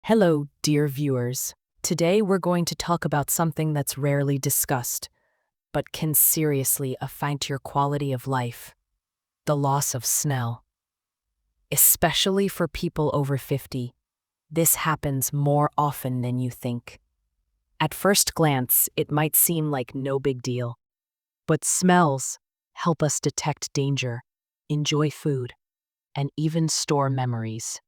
Hello, dear viewers. Today we're going to talk about something that's rarely discussed, but can seriously affect your quality of life: the loss of smell. Especially for people over 50, this happens more often than you think. At first glance, it might seem like no big deal, but smells help us detect danger, enjoy food, and even store memories.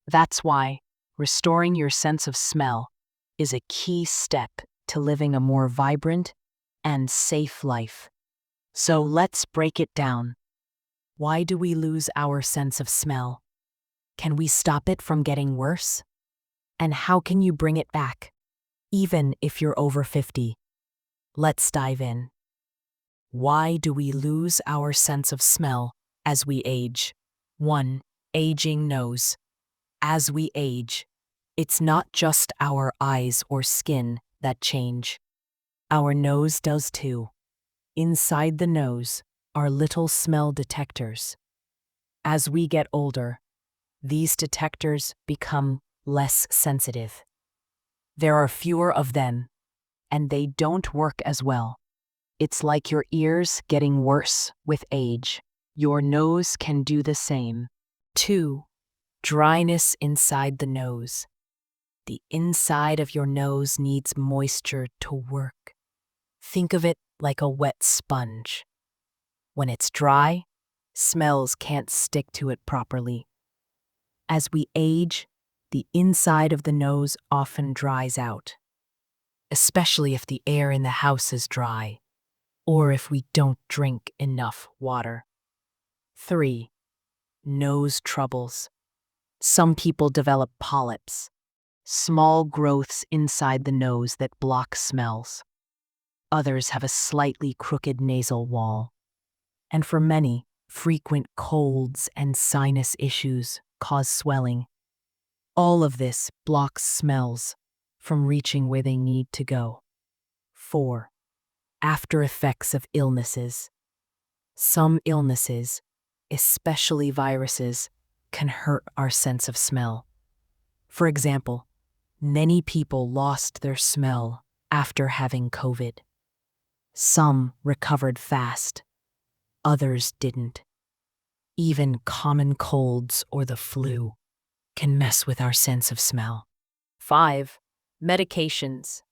That's why restoring your sense of smell is a key step to living a more vibrant and safe life. So let's break it down. Why do we lose our sense of smell? Can we stop it from getting worse? And how can you bring it back, even if you're over 50? Let's dive in. Why do we lose our sense of smell as we age? 1. Aging nose. As we age, it's not just our eyes or skin that change. Our nose does too. Inside the nose are little smell detectors. As we get older, these detectors become less sensitive. There are fewer of them, and they don't work as well. It's like your ears getting worse with age. Your nose can do the same. 2. Dryness inside the nose. The inside of your nose needs moisture to work. Think of it like a wet sponge. When it's dry, smells can't stick to it properly. As we age, the inside of the nose often dries out, especially if the air in the house is dry, or if we don't drink enough water. 3. Nose troubles. Some people develop polyps, small growths inside the nose that block smells. Others have a slightly crooked nasal wall. And for many, frequent colds and sinus issues cause swelling. All of this blocks smells from reaching where they need to go. 4. After effects of illnesses. Some illnesses, especially viruses, can hurt our sense of smell. For example, many people lost their smell after having COVID. Some recovered fast, others didn't. Even common colds or the flu can mess with our sense of smell. 5. Medications.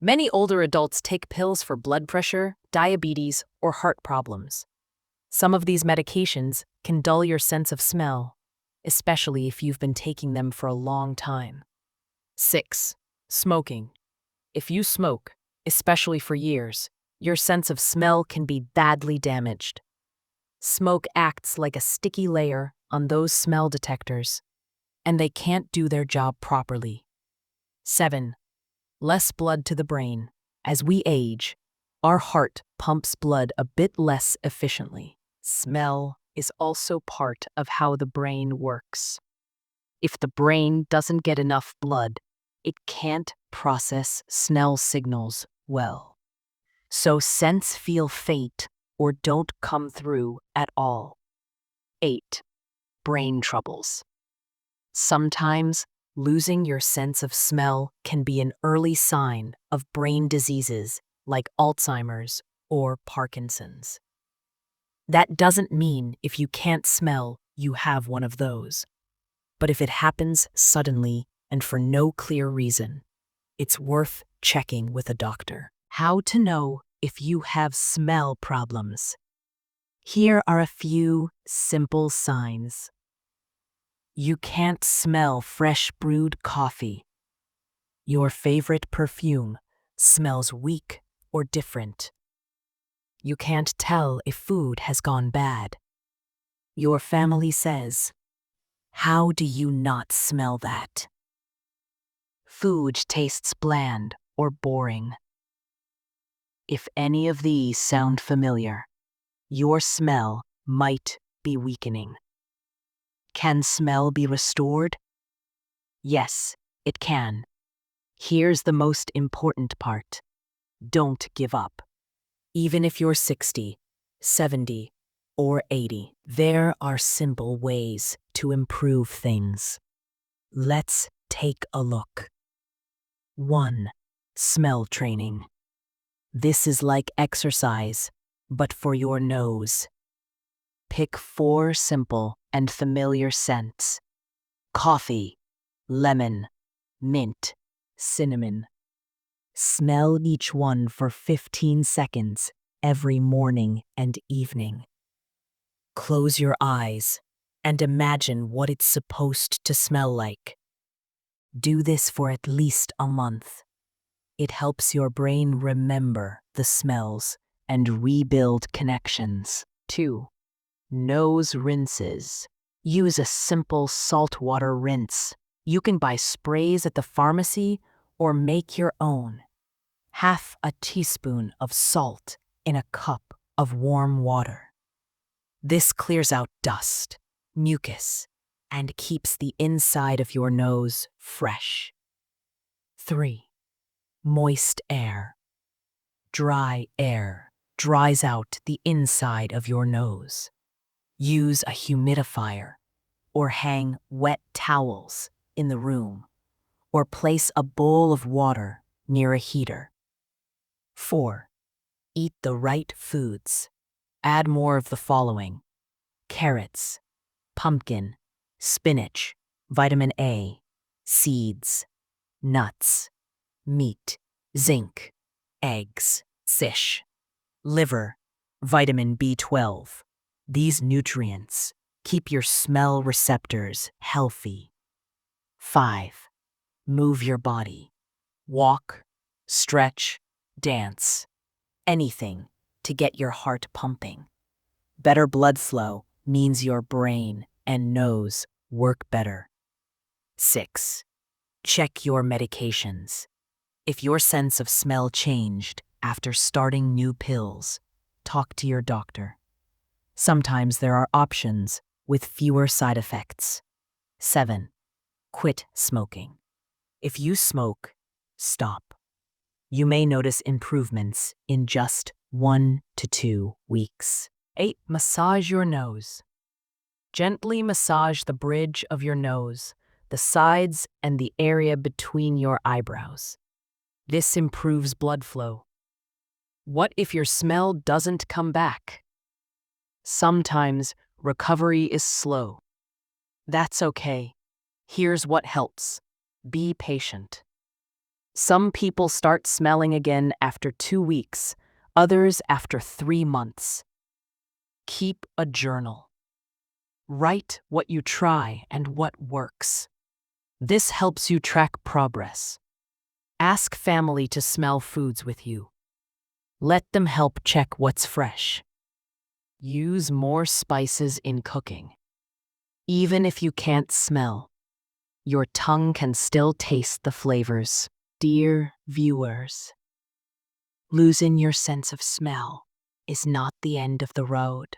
Many older adults take pills for blood pressure, diabetes, or heart problems. Some of these medications can dull your sense of smell, especially if you've been taking them for a long time. 6. Smoking. If you smoke, especially for years, your sense of smell can be badly damaged. Smoke acts like a sticky layer on those smell detectors, and they can't do their job properly. 7. Less blood to the brain. As we age, our heart pumps blood a bit less efficiently. Smell is also part of how the brain works. If the brain doesn't get enough blood, it can't process smell signals well. So scents feel faint or don't come through at all. 8. Brain troubles. Sometimes losing your sense of smell can be an early sign of brain diseases like Alzheimer's or Parkinson's. That doesn't mean if you can't smell, you have one of those. But if it happens suddenly and for no clear reason, it's worth checking with a doctor. How to know if you have smell problems. Here are a few simple signs. You can't smell fresh brewed coffee. Your favorite perfume smells weak or different. You can't tell if food has gone bad. Your family says, "How do you not smell that?" Food tastes bland or boring. If any of these sound familiar, your smell might be weakening. Can smell be restored? Yes, it can. Here's the most important part. Don't give up. Even if you're 60, 70, or 80, there are simple ways to improve things. Let's Take a look. 1. Smell training. This is like exercise, but for your nose. Pick 4 simple and familiar scents: coffee, lemon, mint, cinnamon. Smell each one for 15 seconds every morning and evening. Close your eyes and imagine what it's supposed to smell like. Do this for at least a month. It helps your brain remember the smells and rebuild connections. 2. Nose rinses. Use a simple saltwater rinse. You can buy sprays at the pharmacy or make your own. Half a teaspoon of salt in a cup of warm water. This clears out dust, mucus, and keeps the inside of your nose fresh. 3. Moist air. Dry air dries out the inside of your nose. Use a humidifier or hang wet towels in the room or place a bowl of water near a heater. 4. Eat the right foods. Add more of the following: carrots, pumpkin, spinach, vitamin A, seeds, nuts, meat, zinc, eggs, fish, liver, vitamin B12. These nutrients keep your smell receptors healthy. 5. Move your body. Walk, stretch, dance. Anything to get your heart pumping. Better blood flow means your brain and nose work better. 6. Check your medications. If your sense of smell changed after starting new pills, talk to your doctor. Sometimes there are options with fewer side effects. 7. Quit smoking. If you smoke, stop. You may notice improvements in just 1 to 2 weeks. 8. Massage your nose. Gently massage the bridge of your nose, the sides, and the area between your eyebrows. This improves blood flow. What if your smell doesn't come back? Sometimes recovery is slow. That's okay. Here's what helps. Be patient. Some people start smelling again after 2 weeks, others after 3 months. Keep a journal. Write what you try and what works. This helps you track progress. Ask family to smell foods with you. Let them help check what's fresh. Use more spices in cooking. Even if you can't smell, your tongue can still taste the flavors. Dear viewers, losing your sense of smell is not the end of the road.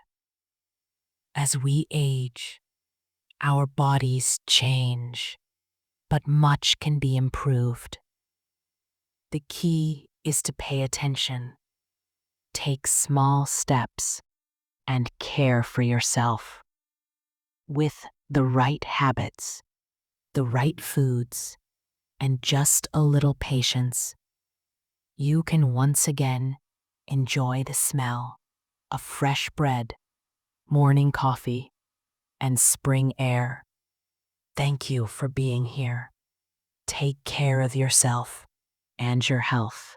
As we age, our bodies change, but much can be improved. The key is to pay attention, take small steps, and care for yourself. With the right habits, the right foods, and just a little patience, you can once again enjoy the smell of fresh bread, morning coffee, and spring air. Thank you for being here. Take care of yourself and your health.